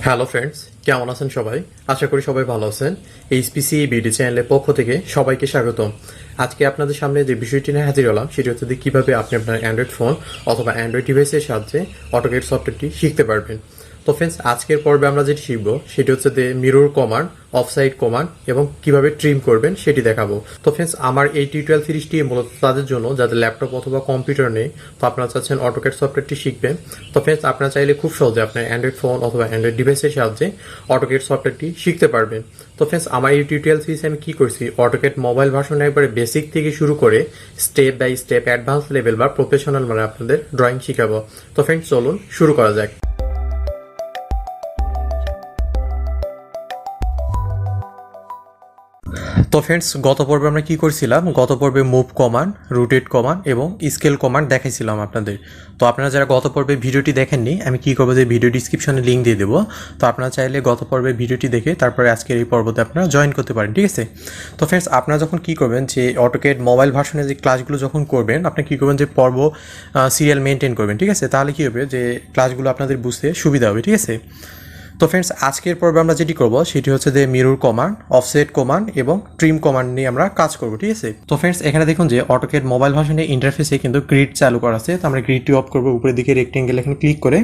Hello friends, কেমন আছেন সবাই? আশা করি সবাই ভালো আছেন। এইচপিসি বিডি চ্যানেলের পক্ষ থেকে সবাইকে স্বাগতম। আজকে আপনাদের সামনে যে বিষয়টি নিয়ে হাজির হলাম সেটি হচ্ছে যে কীভাবে আপনি আপনার অ্যান্ড্রয়েড ফোন অথবা অ্যান্ড্রয়েড ডিভাইসের সাহায্যে অটোকেড সফটওয়্যারটি শিখতে পারবেন। তো ফ্রেন্ডস, আজকের পর্বে আমরা যেটি শিখবো সেটি হচ্ছে যে মিরর কমান্ড, অফসাইড কমান্ড এবং কিভাবে ট্রিম করবেন সেটি দেখাবো। তো ফ্রেন্ডস, আমার এই টিউটোরিয়াল সিরিজটি মূলত তাদের জন্য যাদের ল্যাপটপ অথবা কম্পিউটার নেই, তো আপনারা চাচ্ছেন অটোকেড সফটওয়্যারটি শিখবেন। তো ফ্রেন্ডস, আপনারা চাইলে খুব সহজে আপনার অ্যান্ড্রয়েড ফোন অথবা অ্যান্ড্রয়েড ডিভাইসের সাহায্যে অটোকেড সফটওয়্যারটি শিখতে পারবেন। তো ফ্রেন্ডস, আমার এই টিউটোরিয়াল সিরিজে আমি কি করছি, অটোকেড মোবাইল ভার্সন একবারে বেসিক থেকে শুরু করে step by step advance level বা প্রফেশনাল মানে আপনাদের ড্রয়িং শিখাবো। তো ফ্রেন্ডস, চলুন শুরু করা যাক। তো ফ্রেন্ডস, গত পর্বে আমরা কি করছিলাম, গত পর্বে মুভ কমান্ড, রোটেট কমান্ড এবং স্কেল কমান্ড দেখাইছিলাম আপনাদের। তো আপনারা যারা গত পর্বে ভিডিওটি দেখেননি, আমি কি করবো যে ভিডিও ডিসক্রিপশনে লিঙ্ক দিয়ে দেবো। তো আপনারা চাইলে গত পর্বে ভিডিওটি দেখে তারপরে আজকের এই পর্বতে আপনারা জয়েন করতে পারেন, ঠিক আছে? তো ফ্রেন্ডস, আপনারা যখন কি করবেন যে অটোকেড মোবাইল ভার্সনে যে ক্লাসগুলো যখন করবেন, আপনি কি করবেন যে পর্ব সিরিয়াল মেনটেন করবেন, ঠিক আছে? তাহলে কি হবে যে ক্লাসগুলো আপনাদের বুঝতে সুবিধা হবে, ঠিক আছে? তো ফ্রেন্ডস, আজকের পর্বে আমরা যেটি করব সেটি হচ্ছে যে মিরর কমান্ড, অফসেট কমান্ড এবং ট্রিম কমান্ড নিয়ে আমরা কাজ করব, ঠিক আছে? তো ফ্রেন্ডস, এখানে দেখুন যে অটোকেড মোবাইল ভার্সনের ইন্টারফেসে কিন্তু গ্রিড চালু করা আছে। তো আমরা গ্রিডটি অফ করবো, উপরের দিকে রেক্টেঙ্গেল এখানে ক্লিক করে,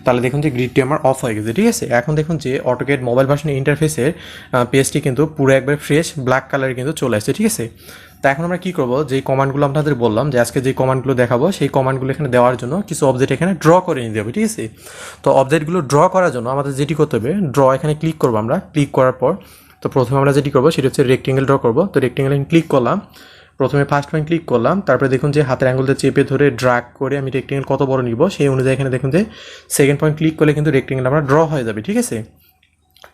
তাহলে দেখুন যে গ্রিডটি আমার অফ হয়ে গেছে, ঠিক আছে? এখন দেখুন যে অটোকেড মোবাইল ভার্সনের ইন্টারফেসের পেজটি কিন্তু পুরো একবার ফ্রেশ ব্ল্যাক কালারে কিন্তু চলে আসছে, ঠিক আছে? তো এখন আমরা কী করবো, যে কমান্ডগুলো আপনাদের বললাম যে আজকে যে কমান্ডগুলো দেখাবো সেই কমান্ডগুলো এখানে দেওয়ার জন্য কিছু অবজেক্ট এখানে ড্র করে নিতে হবে, ঠিক আছে? তো অবজেক্টগুলো ড্র করার জন্য আমাদের যেটি করতে হবে, ড্র এখানে ক্লিক করবো আমরা। ক্লিক করার পর তো প্রথমে আমরা যেটি করবো সেটি হচ্ছে রেক্টেঙ্গেল ড্র করবো। তো রেক্টেঙ্গেল ক্লিক করলাম, প্রথমে ফার্স্ট পয়েন্ট ক্লিক করলাম, তারপরে দেখুন যে হাতের অ্যাঙ্গুলটা চেপে ধরে ড্র্যাগ করে আমি রেক্টেঙ্গেল কত বড় নিব সেই অনুযায়ী এখানে দেখুন যে সেকেন্ড পয়েন্ট ক্লিক করলে কিন্তু রেক্টেঙ্গেল আমরা ড্র হয়ে যাবে, ঠিক আছে?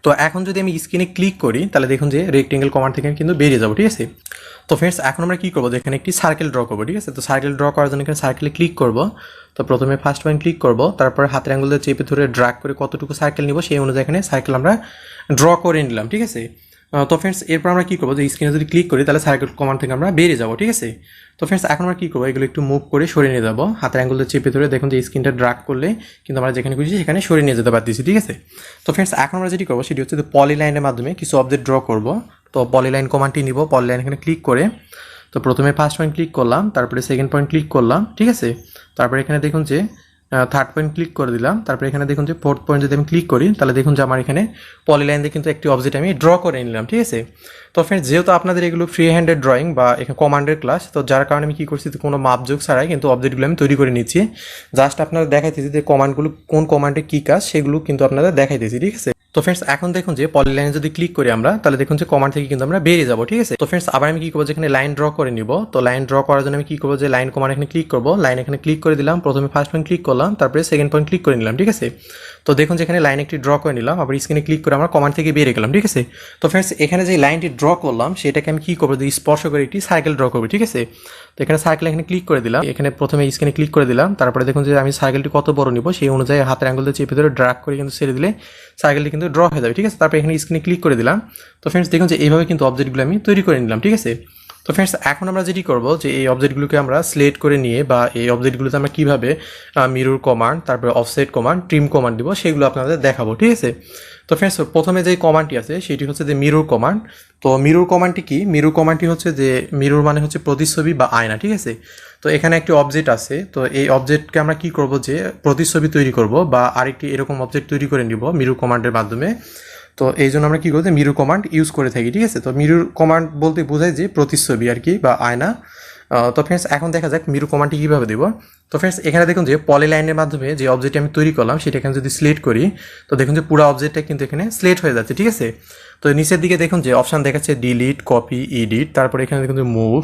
তো এখন যদি আমি স্ক্রিনে ক্লিক করি তাহলে দেখুন যে রেক্টেঙ্গেল কমান্ড থেকে কিন্তু বেরিয়ে যাবো, ঠিক আছে? তো ফ্রেন্ডস, এখন আমরা কী করবো, এখানে একটি সার্কেল ড্র করবো, ঠিক আছে? তো সার্কেল ড্র করার জন্য এখানে সার্কেলে ক্লিক করবো। তো প্রথমে ফার্স্ট পয়েন্ট ক্লিক করবো, তারপরে হাতের অ্যাঙ্গুল দিয়ে চেপে ধরে ড্র্যাগ করে কতটুকু সার্কেল নিব সেই অনুযায়ী এখানে সার্কেল আমরা ড্র করে নিলাম, ঠিক আছে? তো ফ্রেন্ডস, এরপর আমরা কী করবো, যে স্ক্রিনে যদি ক্লিক করি তাহলে সার্কেল কমান্ড থেকে আমরা বেরিয়ে যাবো, ঠিক আছে? তো ফ্রেন্ডস, এখন আমরা কী করবো, এগুলো একটু মুভ করে সরিয়ে নিয়ে যাবো। হাতের অ্যাঙ্গুল দিয়ে চেপে ধরে দেখুন যে স্ক্রিনটা ড্র্যাগ করলে কিন্তু আমরা যেখানে খুঁজছি সেখানে সরিয়ে নিয়ে যেতে পারতেছি, ঠিক আছে? তো ফ্রেন্ডস, এখন আমরা যেটি করবো সেটি হচ্ছে যে পলিলাইনের মাধ্যমে কিছু অবজেক্ট ড্র করবো। তো পলিলাইন কমান্ডটি নিব, পলিলাইন এখানে ক্লিক করে তো প্রথমে ফার্স্ট পয়েন্ট ক্লিক করলাম, তারপরে সেকেন্ড পয়েন্ট ক্লিক করলাম, ঠিক আছে? তারপরে এখানে দেখুন যে থার্ড পয়েন্ট ক্লিক করে দিলাম, তারপরে এখানে দেখুন যে ফোর্থ পয়েন্ট যদি আমি ক্লিক করি তাহলে দেখুন যে আমার এখানে পলিলাইন দিয়ে কিন্তু একটি অবজেক্ট আমি ড্র করে নিলাম, ঠিক আছে? তো ফ্রেন্ডস, যেহেতু আপনাদের এগুলো ফ্রি হ্যান্ডেড ড্রয়িং বা এখানে কমান্ডের ক্লাস, তো যার কারণে আমি কী করছি, কোনো মাপযোগ ছাড়াই কিন্তু অবজেক্টগুলো আমি তৈরি করে নিচ্ছি। জাস্ট আপনারা দেখাইতেছি যে কমান্ডগুলো কোন কমান্ডে কী কাজ সেগুলো কিন্তু আপনারা দেখাইতেছি, ঠিক আছে? তো ফ্রেন্ডস, এখন দেখুন যে পলিলাইনে যদি ক্লিক করি আমরা তাহলে দেখুন যে কমান্ড থেকে কিন্তু আমরা বেরিয়ে যাবো, ঠিক আছে? তো ফ্রেন্ডস, আবার আমি কী করবো, যেখানে লাইন ড্র করে নিব। তো লাইন ড্র করার জন্য আমি কী করবো, যে লাইন কমান্ড এখানে ক্লিক করবো, লাইন এখানে ক্লিক করে দিলাম, প্রথমে ফার্স্ট পয়েন্ট ক্লিক করলাম, তারপরে সেকেন্ড পয়েন্ট ক্লিক করে নিলাম, ঠিক আছে? তো দেখুন যেখানে লাইন একটি ড্র করে নিলাম, আবার স্ক্রিনে ক্লিক করে আমরা কমান্ড থেকে বেরিয়ে গেলাম, ঠিক আছে? তো ফ্রেন্ডস, এখানে যে লাইনটি ড্র করলাম সেটাকে আমি কী করবো, যে স্পর্শ করে একটি সার্কেল ড্র করবো, ঠিক আছে? তো এখানে সার্কেল এখানে ক্লিক করে দিলাম, এখানে প্রথমে স্ক্রিনে ক্লিক করে দিলাম, তারপরে দেখুন যে আমি সার্কেলটি কত বড় নিব সেই অনুযায়ী হাতের অ্যাঙ্গুল দিয়ে চেপে ধরে ড্র্যাগ করে কিন্তু ছেড়ে দিলে সার্কেলটি কিন্তু ড্র হয়ে যাবে, ঠিক আছে? তারপরে এখানে স্ক্রিনে ক্লিক করে দিলাম। তো ফ্রেন্ডস, দেখুন যে এইভাবে কিন্তু অবজেক্টগুলো আমি তৈরি করে নিলাম, ঠিক আছে? তো ফ্রেন্ডস, এখন আমরা যেটি করবো যে এই অবজেক্টগুলোকে আমরা সিলেক্ট করে নিয়ে বা এই অবজেক্টগুলোতে আমরা কীভাবে মিরর কমান্ড, তারপরে অফসেট কমান্ড, ট্রিম কমান্ড দিব সেগুলো আপনাদের দেখাবো, ঠিক আছে? তো ফ্রেন্ডস, প্রথমে যে কমান্ডটি আছে সেটি হচ্ছে যে মিরর কমান্ড। তো মিরর কমান্ডটি কি, মিরর কমান্ডটি হচ্ছে যে মিরর মানে হচ্ছে প্রতিচ্ছবি বা আয়না, ঠিক আছে? তো এখানে একটি অবজেক্ট আছে, তো এই অবজেক্টকে আমরা কি করব, যে প্রতিচ্ছবি তৈরি করব বা আরেকটি এরকম অবজেক্ট তৈরি করে নিব মিরর কমান্ডের মাধ্যমে। তো এই জন্য আমরা কী করবো, মিরর কমান্ড ইউজ করে থাকি, ঠিক আছে? তো মিরর কমান্ড বলতে বোঝায় যে প্রতিচ্ছবি আর কি বা আয়না। তো ফ্রেন্ডস, এখন দেখা যাক মিরর কমান্ডটি কীভাবে দেবো। তো ফ্রেন্ডস, এখানে দেখুন যে পলিলাইনের মাধ্যমে যে অবজেক্টটি আমি তৈরি করলাম সেটা এখানে যদি সিলেক্ট করি তো দেখুন যে পুরো অবজেক্টটা কিন্তু এখানে সিলেক্ট হয়ে যাচ্ছে, ঠিক আছে? তো নিচের দিকে দেখুন যে অপশান দেখাচ্ছে ডিলিট, কপি, এডিট, তারপরে এখানে দেখুন যে মুভ,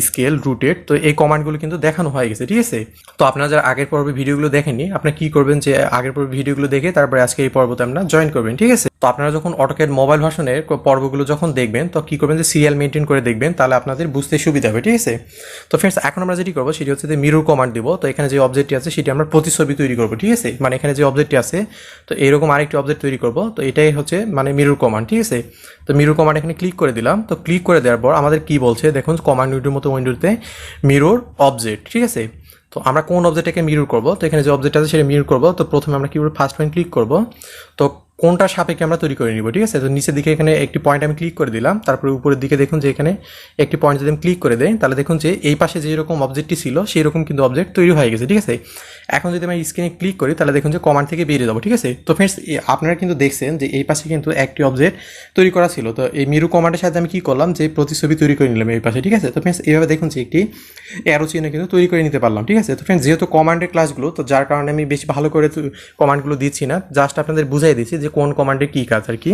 স্কেল, রুটেট। তো এই কমান্ডগুলো কিন্তু দেখানো হয়ে গেছে, ঠিক আছে? তো আপনারা যারা আগের পর্বে ভিডিওগুলো দেখেননি, আপনারা কী করবেন, যে আগের পর্বে ভিডিওগুলো দেখে তারপরে আজকে এই পর্বতে আপনারা জয়েন করবেন, ঠিক আছে? তো আপনারা যখন অটোক্যাড মোবাইল ভার্সনের পর্বগুলো যখন দেখবেন তো কী করবেন, যে সিরিয়াল মেনটেন করে দেখবেন, তাহলে আপনাদের বুঝতে সুবিধা হবে, ঠিক আছে? তো ফ্রেন্ডস, এখন আমরা যেটি করবো সেটি হচ্ছে যে মিরর কমান্ড দিব। তো এখানে যে অবজেক্টটি আছে সেটি আমরা প্রতিচ্ছবি তৈরি করবো, ঠিক আছে? মানে এখানে যে অবজেক্টটি আছে তো এরকম আরেকটি অবজেক্ট তৈরি করবো, তো এটাই হচ্ছে মানে মিরর কমান্ড, ঠিক আছে? তো মিরর কমান্ড এখানে ক্লিক করে দিলাম। তো ক্লিক করে দেওয়ার পর আমাদের কি বলছে দেখুন, কমান্ড উইন্ডোর মতো উইন্ডোতে মিরর অবজেক্ট, ঠিক আছে? তো আমরা কোন অবজেক্টটাকে মিরর করবো, তো এখানে যে অবজেক্ট আছে সেটা মিরর করবো। তো প্রথমে আমরা কি করবো, ফার্স্ট পয়েন্ট ক্লিক করবো। তো কোনটা সাপেক্ষে আমরা তৈরি করে নিব, ঠিক আছে। তো নিচের দিকে এখানে একটি পয়েন্ট আমি ক্লিক করে দিলাম, তারপরে উপরের দিকে দেখুন যে এখানে একটি পয়েন্ট যদি আমি ক্লিক করে দেই তাহলে দেখুন যে এই পাশে যেরকম অবজেক্টটি ছিল সেই রকম কিন্তু অবজেক্ট তৈরি হয়ে গেছে, ঠিক আছে। এখন যদি আমি স্ক্রিনে ক্লিক করি তাহলে দেখুন যে কমান্ড থেকে বেরিয়ে যাবো, ঠিক আছে। তো ফ্রেন্ডস আপনারা কিন্তু দেখছেন যে এই পাশে কিন্তু একটি অবজেক্ট তৈরি করা ছিল। তো এই মিরু কমান্ডের সাথে আমি কী করলাম যে প্রতিছবি তৈরি করে নিলাম এই পাশে, ঠিক আছে। তো ফ্রেন্ডস এইভাবে দেখুন যে একটি অ্যারো চিহ্ন কিন্তু তৈরি করে নিতে পারলাম, ঠিক আছে। তো ফ্রেন্ডস যেহেতু কমান্ডের ক্লাসগুলো, তো যার কারণে আমি বেশি ভালো করে কমান্ডগুলো দিচ্ছি না, জাস্ট আপনাদের বুঝাই দিচ্ছি যে কোন কমান্ডের কী কাজ আর কি।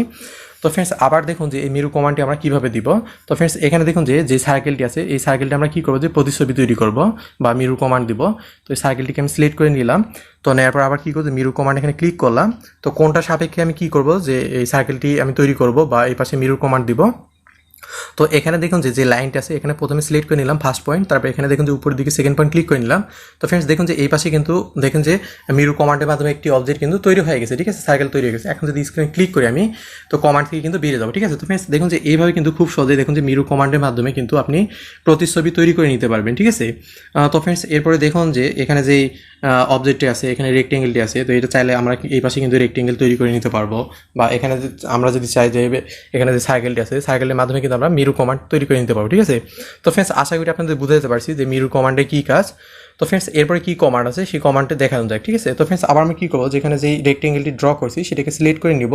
তো ফ্রেন্ডস আবার দেখুন যে এই মিরু কমান্ডটি আমরা কীভাবে দিব। তো ফ্রেন্ডস এখানে দেখুন যে সার্কেলটি আছে, এই সার্কেলটি আমরা কী করবো যে প্রতিছবি তৈরি করব বা মিরু কমান্ড দিব। তো এই সার্কেলটিকে আমি সিলেক্ট করে নিলাম। তো নেওয়ার পর আবার কী করবো, মিরু কমান্ড এখানে ক্লিক করলাম। তো কোনটা সাপেক্ষে আমি কী করবো যে এই সার্কেলটি আমি তৈরি করব বা এই পাশে মিরু কমান্ড দিব। তো এখানে দেখুন যে লাইনটা আছে এখানে প্রথমে সিলেক্ট করে নিলাম ফার্স্ট পয়েন্ট, তারপর এখানে দেখুন যে উপরের দিকে সেকেন্ড পয়েন্ট ক্লিক করে নিলাম। তো ফ্রেন্ডস দেখুন যে এই পাশে কিন্তু দেখুন যে মিরু কমান্ডের মাধ্যমে একটি অবজেক্ট কিন্তু তৈরি হয়ে গেছে, ঠিক আছে, সার্কেল তৈরি হয়ে গেছে। এখন যদি স্ক্রিনে ক্লিক করি আমি, তো কমান্ড থেকে কিন্তু বেরিয়ে যাবো, ঠিক আছে। তো ফ্রেন্ডস দেখুন যে এইভাবে কিন্তু খুব সহজেই দেখুন যে মিরু কমান্ডের মাধ্যমে কিন্তু আপনি প্রতিছবি তৈরি করে নিতে পারবেন, ঠিক আছে। তো ফ্রেন্ডস এরপরে দেখুন যে এখানে যেই অবজেক্টটি আছে এখানে রেক্টেঙ্গেলটি আছে, তো এটা চাইলে আমরা এই পাশে কিন্তু রেক্টেঙ্গেল তৈরি করে নিতে পারবো, বা এখানে আমরা যদি চাই যে এখানে যে সার্কেলটি আছে সার্কেলের মাধ্যমে কিন্তু আমরা মিরু কমান্ড তৈরি করে নিতে পারবো, ঠিক আছে। তো ফ্রেন্ডস আশা করি আপনাদের বুঝাতে পারছি যে মিরু কমান্ডে কী কাজ। তো ফ্রেন্ডস এরপরে কী কমান্ড আছে সেই কমান্ডে দেখানো যায়, ঠিক আছে। তো ফ্রেন্ডস আবার আমি কী করবো, যেখানে যেই রেক্টেঙ্গেলটি ড্র করছি সেটাকে সিলেক্ট করে নিব।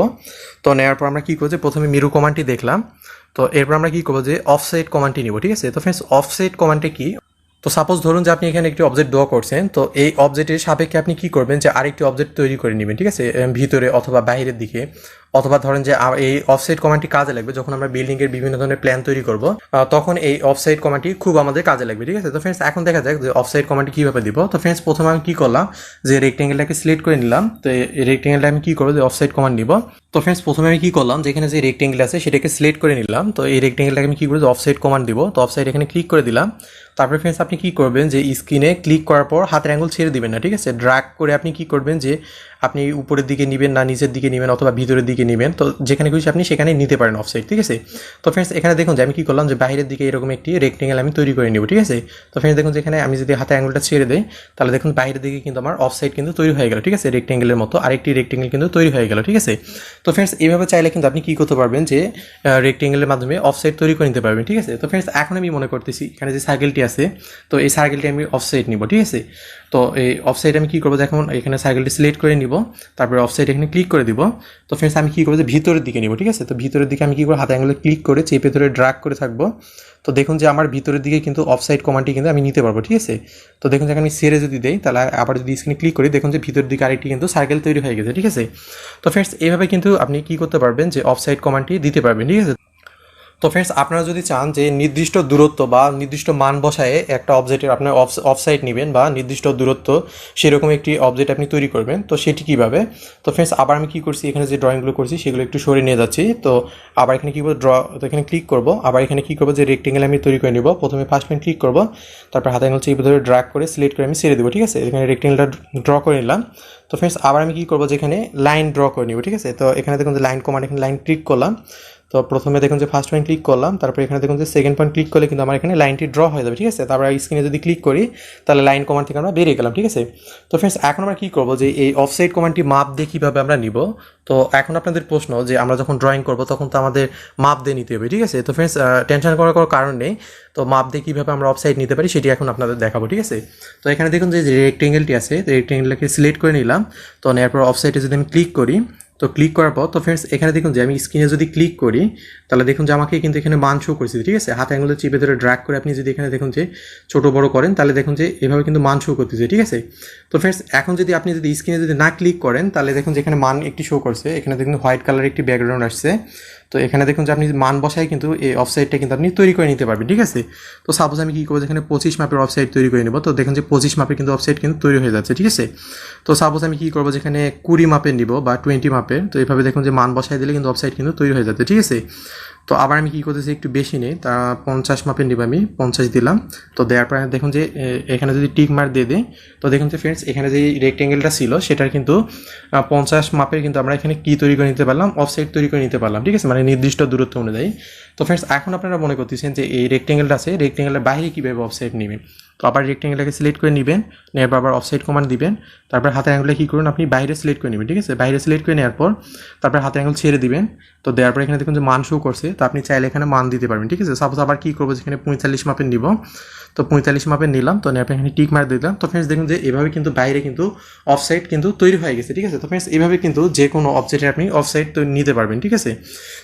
তো নেওয়ার পর আমরা কী করবো যে প্রথমে মিরু কমান্ডটি দেখলাম। তো এরপর আমরা কী করবো যে অফসেট কমান্ডটি নিব, ঠিক আছে। তো ফ্রেন্ডস অফসেট কমান্ডে কি, তো সাপোজ ধরুন যে আপনি এখানে একটি অবজেক্ট ড্র করছেন, তো এই অবজেক্টের সাপেক্ষে আপনি কী করবেন যে আরেকটি অবজেক্ট তৈরি করে নেবেন, ঠিক আছে, ভিতরে অথবা বাইরের দিকে। অথবা ধরেন যে এই অফসাইড কমান্ডটি কাজে লাগবে যখন আমরা বিল্ডিংয়ের বিভিন্ন ধরনের প্ল্যান তৈরি করব, তখন এই অফসাইড কমান্ডটি খুব আমাদের কাজে লাগবে, ঠিক আছে। তো ফ্রেন্ডস এখন দেখা যাক যে অফসাইড কমান্ডটি কীভাবে দিব। তো ফ্রেন্ডস প্রথমে আমি কী করলাম যে রেক্টেঙ্গেলটাকে সিলেক্ট করে নিলাম। তো এই রেক্টেঙ্গেলটা আমি কী করবো যে অফসাইড কমান্ড নিব। তো ফ্রেন্ডস প্রথমে আমি কী করলাম যেখানে যে রেক্টেঙ্গেল আছে সেটাকে সিলেক্ট করে নিলাম। তো এই রেক্টেঙ্গেলটাকে আমি কী করবো যে অফসাইড কমান্ড দিব। তো অফসাইড এখানে ক্লিক করে দিলাম। তারপরে ফ্রেন্ডস আপনি কী করবেন যে স্ক্রিনে ক্লিক করার পর হাতের আঙুল ছেড়ে দিবেন না, ঠিক আছে। ড্র্যাগ করে আপনি কী করবেন যে আপনি উপরের দিকে নেবেন না নিচের দিকে নেবেন অথবা ভিতরের দিকে নেবেন, তো যেখানে খুশি আপনি সেখানে নিতে পারেন অফসাইড, ঠিক আছে। তো ফ্রেন্ডস এখানে দেখুন যে আমি কী করলাম যে বাইরের দিকে এরকম একটি রেক্টেঙ্গেল আমি তৈরি করে নেব, ঠিক আছে। তো ফ্রেন্ডস দেখুন যেখানে আমি যদি হাতে আঙুলটা ছেড়ে দেই তাহলে দেখুন বাইরের দিকে কিন্তু আমার অফসাইড কিন্তু তৈরি হয়ে গেল, ঠিক আছে। রেক্টেঙ্গেলের মতো আরেকটি রেক্টেঙ্গেল কিন্তু তৈরি হয়ে গেল, ঠিক আছে। তো ফ্রেন্ডস এইভাবে চাইলে কিন্তু আপনি কী করতে পারবেন যে রেক্টেঙ্গেলের মাধ্যমে অফসাইড তৈরি করে নিতে পারবেন, ঠিক আছে। তো ফ্রেন্ডস এখন আমি মনে করতেছি এখানে যে সার্কেলটি আছে, তো এই সার্কেলটি আমি অফসাইড নিব, ঠিক আছে। তো এই অফসাইড আমি কী করবো দেখুন এখানে সার্কেলটি সিলেক্ট করে নিব, তারপরে অফসাইড এখানে ক্লিক করে দিব। তো ফ্রেন্ডস আমি কী করবো যে ভিতরের দিকে নিব, ঠিক আছে। তো ভিতরের দিকে আমি কী করবো হাতে আঙুলে ক্লিক করে চেপে ধরে ড্র্যাগ করে থাকবো। তো দেখুন যে আমার ভিতরের দিকে কিন্তু অফসাইড কমান্ডটি কিন্তু আমি নিতে পারবো, ঠিক আছে। তো দেখুন যে আমি সেরে যদি দেই তাহলে আবার যদি স্ক্রিনে ক্লিক করি দেখুন যে ভিতরের দিকে আরেকটি কিন্তু সার্কেল তৈরি হয়ে গেছে, ঠিক আছে। তো ফ্রেন্ডস এইভাবে কিন্তু আপনি কী করতে পারবেন যে অফসাইড কমান্ডটি দিতে পারবেন, ঠিক আছে। তো ফ্রেন্ডস আপনারা যদি চান যে নির্দিষ্ট দূরত্ব বা নির্দিষ্ট মান বসায়ে একটা অবজেক্টের আপনার অফসাইড নেবেন বা নির্দিষ্ট দূরত্ব সেরকম একটি অবজেক্ট আপনি তৈরি করবেন, তো সেটি কীভাবে। তো ফ্রেন্ডস আবার আমি কী করছি এখানে যে ড্রয়িংগুলো করছি সেগুলো একটু সরিয়ে নিয়ে যাচ্ছি। তো আবার এখানে কী করবো তো এখানে ক্লিক করবো, আবার এখানে কী করবো যে রেক্টেঙ্গেল আমি তৈরি করে নেব। প্রথমে ফার্স্ট পয়েন্ট ক্লিক করবো, তারপর হাতে আঙুল চেপে ধরে ড্র্যাগ করে সিলেক্ট করে আমি ছেড়ে দেবো, ঠিক আছে। এখানে রেক্টেঙ্গেলটা ড্র করে নিলাম। তো ফ্রেন্ডস আবার আমি কী করবো যেখানে লাইন ড্র করে নিব, ঠিক আছে। তো এখানে দেখুন যে লাইন কমান্ড এখানে লাইন ক্লিক করলাম। তো প্রথমে দেখুন যে ফার্স্ট পয়েন্ট ক্লিক করলাম, তারপর এখানে দেখুন যে সেকেন্ড পয়েন্ট ক্লিক করলে কিন্তু আমার এখানে লাইনটি ড্র হয়ে যাবে, ঠিক আছে। তারপর স্ক্রিনে যদি ক্লিক করি তাহলে লাইন কমান্ড থেকে আমরা বেরিয়ে গেলাম, ঠিক আছে। তো ফ্রেন্ডস এখন আমরা কী করবো যে এই অফসাইড কমান্ডটি মাপ দিয়ে কীভাবে আমরা নিব। তো এখন আপনাদের প্রশ্ন যে আমরা যখন ড্রয়িং করবো তখন তো আমাদের মাপ দিয়ে নিতে হবে, ঠিক আছে। তো ফ্রেন্ডস টেনশন করার কোনো কারণ নেই। তো মাপ দিয়ে কীভাবে আমরা অফসাইড নিতে পারি সেটি এখন আপনাদের দেখাবো, ঠিক আছে। তো এখানে দেখুন যে রেক্টেঙ্গেলটি আছে, রেক্টেঙ্গেলটাকে সিলেক্ট করে নিলাম। তো নেওয়ার পর অফসাইডে যদি আমি ক্লিক করি, তো ক্লিক করার পর তো ফ্রেন্ডস এখানে দেখুন যে আমি স্ক্রিনে যদি ক্লিক করি তাহলে দেখুন যে আমাকে কিন্তু এখানে মান শো করছে, ঠিক আছে। হাতে আঙুলে চিপে ধরে ড্র্যাগ করে আপনি যদি এখানে দেখুন যে ছোটো বড়ো করেন তাহলে দেখুন যে এভাবে কিন্তু মান শো করতেছে, ঠিক আছে। তো ফ্রেন্ডস এখন যদি আপনি যদি স্ক্রিনে যদি না ক্লিক করেন তাহলে দেখুন যে এখানে মান একটি শো করছে, এখানে দেখুন হোয়াইট কালার একটি ব্যাকগ্রাউন্ড আসছে। তো এখানে দেখুন যে আপনি মান বসায় কিন্তু এই অফসাইডটা কিন্তু আপনি তৈরি করে নিতে পারবেন, ঠিক আছে। তো সাপোজ আমি কী করবো যেখানে 25 মাপের অফসাইড তৈরি করে নেব। তো দেখুন যে 25 মাপের কিন্তু অফসাইড কিন্তু তৈরি হয়ে যাচ্ছে, ঠিক আছে। তো সাপোজ আমি কী করবো যেখানে 20 মাপের নিব বা 20 মাপের, তো এইভাবে দেখুন যে মান বসায় দিলে কিন্তু অফসাইড কিন্তু তৈরি হয়ে যাচ্ছে, ঠিক আছে। তো আবার আমি কী করতেছি একটু বেশি নেই, তা 50 মাপের নিব, আমি 50 দিলাম। তো দেওয়ার পর দেখুন যে এখানে যদি টিক মার্ক দিয়ে দিই তো দেখুন যে ফ্রেন্ডস এখানে যে রেক্টেঙ্গেলটা ছিল সেটার কিন্তু 50 মাপের কিন্তু আমরা এখানে কী তৈরি করে নিতে পারলাম, অফসাইড তৈরি করে নিতে পারলাম, ঠিক আছে, মানে নির্দিষ্ট দূরত্ব অনুযায়ী। তো ফ্রেন্ডস এখন আপনারা মনে করতেছেন যে এই রেক্টেঙ্গেলটা আছে, রেক্টেঙ্গেলের বাইরে কীভাবে অফসাইড নেবেন। তো আবার রেক্টেঙ্গেলটাকে সিলেক্ট করে নেবেন, নেওয়ার পর আবার অফসাইড কমান্ড দিবেন, তারপর হাতের অ্যাঙ্গেলটা কী করুন আপনি বাইরে সিলেক্ট করে নেবেন, ঠিক আছে। বাইরে সিলেক্ট করে নেওয়ার পর তারপর হাতের অ্যাঙ্গেল ছেড়ে দিবেন। তো দেওয়ার পর এখানে দেখুন যে মান শো করছে, তো আপনি চাইলে এখানে মান দিতে পারবেন, ঠিক আছে। সাপোজ আবার কী করবো, যেখানে 45 মাপের নিব, তো 45 মাপের নিলাম, তো নেওয়ার পর এখানে টিক মার দিলাম। তো ফ্রেন্ডস দেখুন যে এভাবে কিন্তু বাইরে কিন্তু অফসাইড কিন্তু তৈরি হয়ে গেছে, ঠিক আছে। তো ফ্রেন্ডস এইভাবে কিন্তু যে কোনো অবজেক্টে আপনি অফসাইড তো নিতে পারবেন, ঠিক আছে।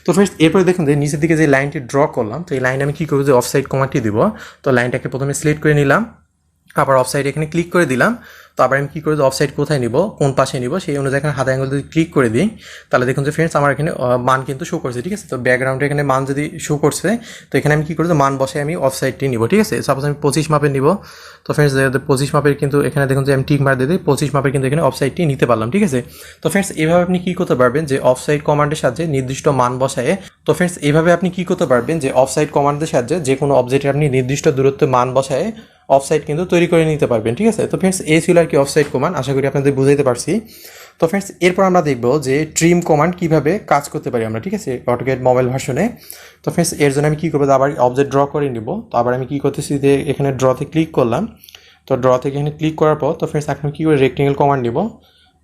তো ফ্রেন্ডস এরপরে দেখুন যে নিচের দিকে যে লাইনটি ড্র করলাম, তো এই লাইনে আমি কী করবো, যে অফসাইড কমান্ডটি দিব। তো লাইনটাকে প্রথমে সিলেক্ট করে নিলাম, আবার অফসাইড এখানে ক্লিক করে দিলাম। তো আবার আমি কী করে অফসাইড কোথায় নিব, কোন পাশে নিব, সেই অনুযায়ী এখানে হাতে অ্যাঙ্গেল যদি ক্লিক করে দিই, তাহলে দেখুন যে ফ্রেন্ডস আমার এখানে মান কিন্তু শো করছে, ঠিক আছে। তো ব্যাকগ্রাউন্ডে এখানে মান যদি শো করছে, তো এখানে আমি কী করবো, মান বসে আমি অফসাইডটি নিব, ঠিক আছে। সাপোজ আমি 25 মাপের নিব, তো ফ্রেন্ডস 25 মাপের কিন্তু এখানে দেখুন যে আমি টিক মার দিয়ে দিই, 25 মাপের কিন্তু এখানে অফসাইডটি নিতে পারলাম, ঠিক আছে। তো ফ্রেন্ডস এভাবে আপনি কী করতে পারবেন, যে অফসাইড কমান্ডের সাহায্যে নির্দিষ্ট মান বসায়, তো ফ্রেন্ডস এভাবে আপনি কী করতে পারবেন, যে অফসাইড কমান্ডের সাহায্যে যে কোনো অবজেক্টে আপনি নির্দিষ্ট দূরত্বে মান বসায় অফসাইড কিন্তু তৈরি করে নিতে পারবেন, ঠিক আছে। তো ফ্রেন্ডস এই ছিল আর কি অফসাইড কমান্ড, আশা করি আপনাদের বুঝাইতে পারছি। তো ফ্রেন্ডস এরপর আমরা দেখব যে ট্রিম কমান্ড কীভাবে কাজ করতে পারি আমরা, ঠিক আছে, অটোক্যাড মোবাইল ভার্সনে। তো ফ্রেন্ডস এর জন্য আমি কী করবো, আবার অবজেক্ট ড্র করে নিব। তো আবার আমি কী করতেছি, যে এখানে ড্রতে ক্লিক করলাম, তো ড্র থেকে এখানে ক্লিক করার পর তো ফ্রেন্ডস এখন কী করে রেক্টেঙ্গেল কমান্ড নিব।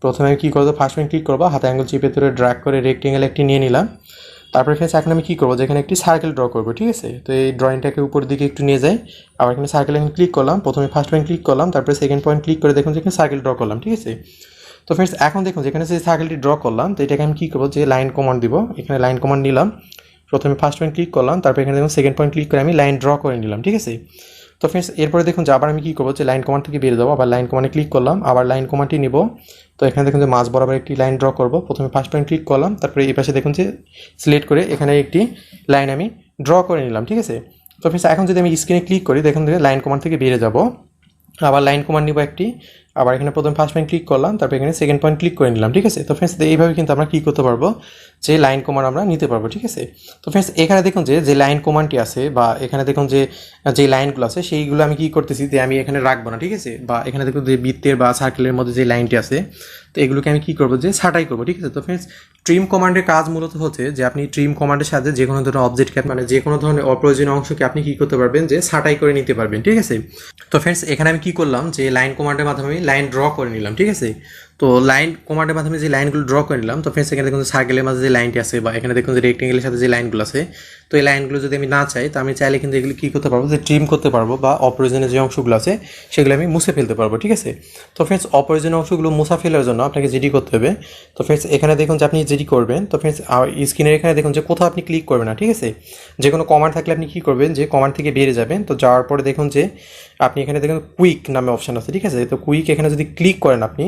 প্রথমে আমি কী করবো, ফার্স্ট আমি ক্লিক করবো, হাতে অ্যাঙ্গেল চিপে ধরে ড্র্যাগ করে রেক্টেঙ্গেল একটি নিয়ে নিলাম। তারপরে ফ্রেন্ডস এখন আমি কী করবো, যেখানে একটি সার্কেল ড্র করবো, ঠিক আছে। তো এই ড্রয়িংটাকে উপরের দিকে একটু নিয়ে যাই, আবার এখানে সার্কেল এখানে ক্লিক করলাম, প্রথমে ফার্স্ট পয়েন্ট ক্লিক করলাম, তারপরে সেকেন্ড পয়েন্ট ক্লিক করে দেখুন যেখানে সার্কেল ড্র করলাম, ঠিক আছে। তো ফ্রেন্ডস এখন দেখুন যেখানে যে সার্কেলটি ড্র করলাম, তো এটাকে আমি কী করবো, যে লাইন কমান্ড দিব, এখানে লাইন কমান্ড নিলাম, প্রথমে ফার্স্ট পয়েন্ট ক্লিক করলাম, তারপর এখানে দেখুন সেকেন্ড পয়েন্ট ক্লিক করে আমি লাইন ড্র করে নিলাম, ঠিক আছে। তো ফ্রেন্ডস এরপরে দেখুন যে আবার আমি কী করবো, যে লাইন কমান্ড থেকে বেরিয়ে যাবো, আবার লাইন কমান্ডে ক্লিক করলাম, আবার লাইন কমান্ডটি নিব। তো এখানে দেখুন যে মাঝ বরাবর একটি লাইন ড্র করবো, প্রথমে ফার্স্ট পয়েন্ট ক্লিক করলাম, তারপরে এই পাশে দেখুন যে সিলেক্ট করে এখানে একটি লাইন আমি ড্র করে নিলাম, ঠিক আছে। তো ফ্রেন্ডস এখন যদি আমি স্ক্রিনে ক্লিক করি, দেখুন যে লাইন কমান্ড থেকে বেরিয়ে যাব, আবার লাইন কমান্ড নিব একটি, আবার এখানে প্রথম ফার্স্ট পয়েন্ট ক্লিক করলাম, তারপর এখানে সেকেন্ড পয়েন্ট ক্লিক করে নিলাম, ঠিক আছে। তো ফ্রেন্ডস এইভাবে কিন্তু আমরা কী করতে পারবো, যে লাইন কমান্ড আমরা নিতে পারবো, ঠিক আছে। তো ফ্রেন্ডস এখানে দেখুন যে লাইন কমান্ডটি আছে, বা এখানে দেখুন যে লাইনগুলো আছে, সেইগুলো আমি কী করতেছি, যে আমি এখানে রাখবো না, ঠিক আছে। বা এখানে দেখুন যে বৃত্তের বা সার্কেলের মধ্যে যে লাইনটি আছে, তো এগুলোকে আমি কী করবো, যে ছাঁটাই করবো, ঠিক আছে। তো ফ্রেন্ডস ট্রিম কমান্ডের কাজ মূলত হচ্ছে যে আপনি ট্রিম কমান্ডের সাথে যে কোনো ধরনের অবজেক্টকে, মানে যে কোনো ধরনের অপ্রয়োজনীয় অংশকে আপনি কী করতে পারবেন, যে ছাঁটাই করে নিতে পারবেন, ঠিক আছে। তো ফ্রেন্ডস এখানে আমি কী করলাম, যে লাইন কমান্ডের মাধ্যমে আমি লাইন ড্র করে নিলাম, ঠিক আছে। তো লাইন কমান্ডের মাধ্যমে যে লাইনগুলো ড্র করে নিলাম, তো ফ্রেন্ডস এখানে দেখুন সার্কেলের মাঝে যে লাইনটি আছে, বা এখানে দেখুন যে রেক্টেঙ্গেলের সাথে যে লাইনগুলো আছে, তো এই লাইনগুলো যদি আমি না চাই, তো আমি চাইলে কিন্তু এগুলো কী করতে পারবো, যে ট্রিম করতে পারবো, বা অপ্রয়োজনীয় যে অংশগুলো আছে সেগুলো আমি মুছে ফেলতে পারবো, ঠিক আছে। তো ফ্রেন্ডস অপ্রয়োজনীয় অংশগুলো মুছা ফেলার জন্য আপনাকে যেটি করতে হবে, তো ফ্রেন্ডস এখানে দেখুন যে আপনি যেটি করবেন, তো ফ্রেন্ডস স্ক্রিনের এখানে দেখুন যে কোথাও আপনি ক্লিক করবেন না, ঠিক আছে। যে কোনো কমান্ড থাকলে আপনি কী করবেন, যে কমান্ড থেকে বেরিয়ে যাবেন। তো যাওয়ার পরে দেখুন যে আপনি এখানে দেখুন কুইক নামে অপশান আছে, ঠিক আছে। তো কুইক এখানে যদি ক্লিক করেন আপনি,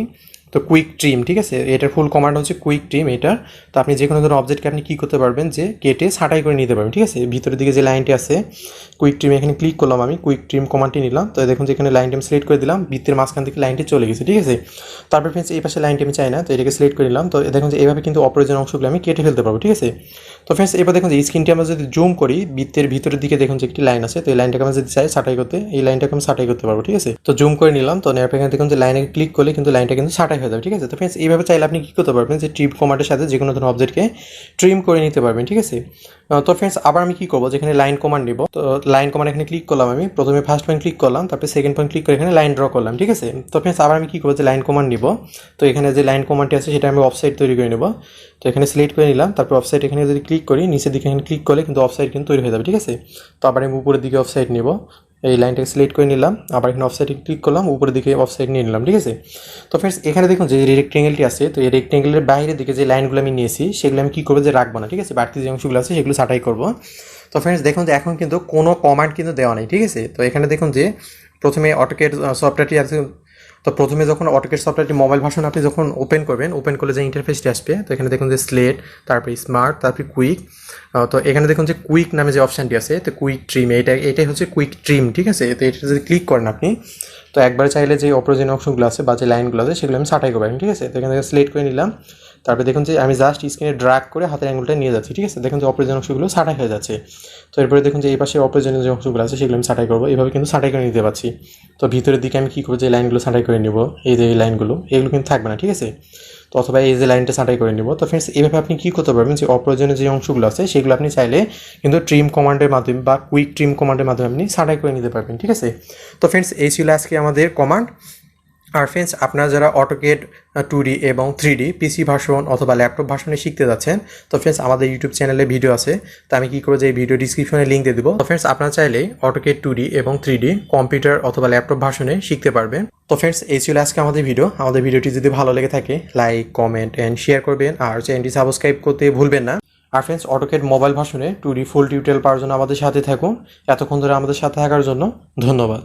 তো কুইক ট্রিম, ঠিক আছে, এটার ফুল কমান্ড হচ্ছে কুইক ট্রিম এটার। তো আপনি যে কোনো ধরনের অবজেক্টকে আপনি কী করতে পারবেন, যে কেটে ছাঁটাই করে নিতে পারবেন, ঠিক আছে। ভিতরের দিকে যে লাইনটি আছে কুইক ট্রিম, এখানে ক্লিক করলাম, আমি কুইক ট্রিম কমান্ডটি নিলাম। তো দেখুন যে এখানে লাইনটি আমি সিলেক্ট করে দিলাম, বৃত্তের মাঝখান থেকে লাইনটি চলে গেছে, ঠিক আছে। তারপর ফ্রেন্ডস এই পাশে লাইনটি আমি চাই না, তো এটাকে সিলেক্ট করে নিলাম। তো দেখুন যে এইভাবে কিন্তু অপ্রয়োজনীয় অংশগুলো আমি কেটে ফেলতে পারবো, ঠিক আছে। তো ফ্রেন্ডস এবার দেখুন যে স্ক্রিনটি আমরা যদি জুম করি, বৃত্তের ভিতরের দিকে দেখুন যে একটি লাইন আছে, তো এই লাইনটাকে আমরা যদি চাই ছাঁটাই করতে, এই লাইনটাকে আমি ছাঁটাই করতে পারবো, ঠিক আছে। তো জুম করে নিলাম, তো নেওয়ার পর এখানে দেখুন যে লাইনে ক্লিক করলে কিন্তু লাইনটা কিন্তু ছাঁটাই হয়ে যাবে, ঠিক আছে। তো ফ্রেন্ডস এইভাবে চাইলে আপনি কী করতে পারবেন, যে ট্রিম কমান্ডের সাথে যে কোনো ধরনের অবজেক্টকে ট্রিম করে নিতে পারবেন, ঠিক আছে। তো ফ্রেন্ডস আবার আমি কী করবো, যেখানে লাইন কমান্ড নিব, তো লাইন কমান্ড এখানে ক্লিক করলাম, আমি প্রথমে ফার্স্ট পয়েন্ট ক্লিক করলাম, তারপরে সেকেন্ড পয়েন্ট ক্লিক করে এখানে লাইন ড্র করলাম, ঠিক আছে। তো ফ্রেন্ডস আবার আমি কী করবো, যে লাইন কমান্ড নিব, তো এখানে যে লাইন কমান্ডটি আছে সেটা আমি অফসাইড তৈরি করে নেব। তো এখানে সিলেক্ট করে নিলাম, তারপর অফসাইড এখানে যদি ক্লিক করি, নিচের দিকে এখানে ক্লিক করলে কিন্তু অফসাইড কিন্তু তৈরি হয়ে যাবে, ঠিক আছে। তো আবার আমি উপরের দিকে অফসাইড নিব, এই লাইনটাকে সিলেক্ট করে নিলাম, আবার এখানে অফসাইডে ক্লিক করলাম, উপরের দিকে অফসাইড নিয়ে নিলাম, ঠিক আছে। তো ফ্রেন্ডস এখানে দেখুন যে রেক্টেঙ্গেলটি আছে, তো এই রেক্টেঙ্গেলের বাইরের দিকে যে লাইনগুলো আমি নিয়েছি সেগুলো আমি কী করবো, যে রাখবো না, ঠিক আছে। বাড়তি যে অংশগুলো আছে সেগুলো ছাঁটাই করবো। তো ফ্রেন্ডস দেখুন যে এখন কিন্তু কোনো কমান্ড কিন্তু দেওয়া নেই, ঠিক আছে। তো এখানে দেখুন যে প্রথমে অটোক্যাড সফটওয়্যারটি আছে, তো প্রথমে যখন অটোক্যাড সফটওয়্যারটি মোবাইল ভার্সন আপনি যখন ওপেন করবেন, ওপেন করলে যে ইন্টারফেসটি আসবে, তো এখানে দেখুন যে স্লেট, তারপরে স্মার্ট, তারপরে কুইক। তো এখানে দেখুন যে কুইক নামে যে অপশানটি আছে, তো কুইক ট্রিম, এটাই হচ্ছে কুইক ট্রিম, ঠিক আছে। তো এটা যদি ক্লিক করেন আপনি, তো একবার চাইলে যে অপ্রয়োজনীয় অংশগুলো আছে বা যে লাইনগুলো আছে সেগুলো আমি ছাঁটাই করবেন, ঠিক আছে। তো এখানে সিলেক্ট করে নিলাম, তারপরে দেখুন যে আমি জাস্ট স্ক্রিনে ড্র্যাগ করে হাতের আঙুলটা নিয়ে যাচ্ছি, ঠিক আছে। দেখুন যে অপ্রয়োজনীয় অংশগুলো ছাঁটাই হয়ে যাচ্ছে। তো এরপরে দেখুন যে এই পাশে অপ্রয়োজনীয় যে অংশগুলো আছে সেগুলো আমি ছাঁটাই করবো, এইভাবে কিন্তু ছাঁটাই করে নিতে পারছি। তো ভিতরের দিকে আমি কী করবো, যে লাইনগুলো ছাঁটাই করে নিব, এই যে এই লাইনগুলো, এগুলো কিন্তু থাকবে না, ঠিক আছে। তো অথবা এই যে লাইনটা ছাঁটাই করে নিব। তো ফ্রেন্ডস এইভাবে আপনি কী করতে পারবেন, যে অপ্রয়োজনীয় যে অংশগুলো আছে সেগুলো আপনি চাইলে কিন্তু ট্রিম কমান্ডের মাধ্যমে বা কুইক ট্রিম কমান্ডের মাধ্যমে আপনি ছাঁটাই করে নিতে পারবেন, ঠিক আছে। তো ফ্রেন্ডস এই ছিল আজকে আমাদের কমান্ড। আর ফ্রেন্ডস আপনারা যারা অটোকেড 2D এবং 3D পিসি ভার্সন অথবা ল্যাপটপ ভার্সনে শিখতে যাচ্ছেন, তো ফ্রেন্ডস আমাদের ইউটিউব চ্যানেলে ভিডিও আছে। তো আমি কী করবো, যে এই ভিডিও ডিসক্রিপশনে লিঙ্ক দিয়ে দেবো। তো ফ্রেন্ডস আপনারা চাইলে অটোকেড 2D এবং 3D কম্পিউটার অথবা ল্যাপটপ ভার্সনে শিখতে পারবেন। তো ফ্রেন্ডস এই ছিল আজকে আমাদের ভিডিও। আমাদের ভিডিওটি যদি ভালো লেগে থাকে লাইক, কমেন্ট অ্যান্ড শেয়ার করবেন, আর চ্যানেলটি সাবস্ক্রাইব করতে ভুলবেন না। আর ফ্রেন্ডস অটোকেড মোবাইল ভার্সনে 2D ফুল টিউটোরিয়াল পাওয়ার জন্য আমাদের সাথে থাকুন। এতক্ষণ ধরে আমাদের সাথে থাকার জন্য ধন্যবাদ।